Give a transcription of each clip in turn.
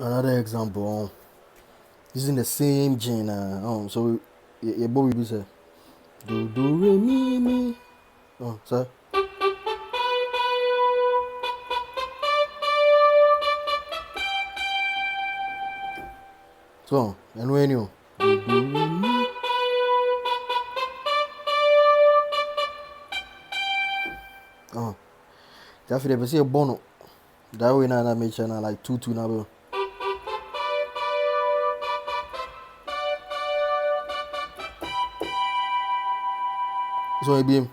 Another example, using the same G so your boy will say do re mi mi. So and when you do re mi. That for the say bono. That way now make channel like 2-2 now. So it be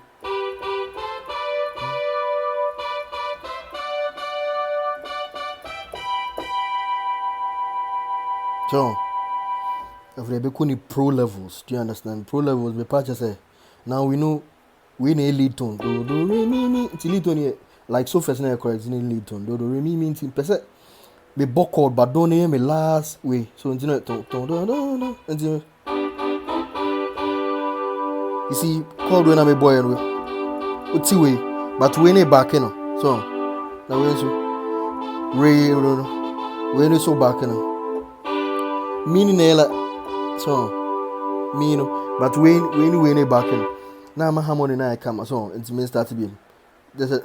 so if they be pro levels, do you understand? Pro levels be patch say now we know we need lead tone. Do re mi mi. It's lead tone here. Like so first na correct in lead tone. Do re mi mi in percent. Me book chord but don't hear me last way. So you know you see chord when I'm a boy anyway. What's way? But when it back so now we so re when you so back meaning so me but when it back now my harmony now come so it's me start to be just a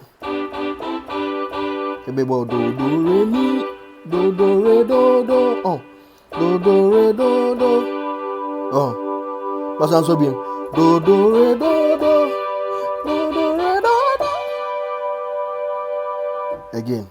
baby do re mi do re do re do but I'm so being do re do re do again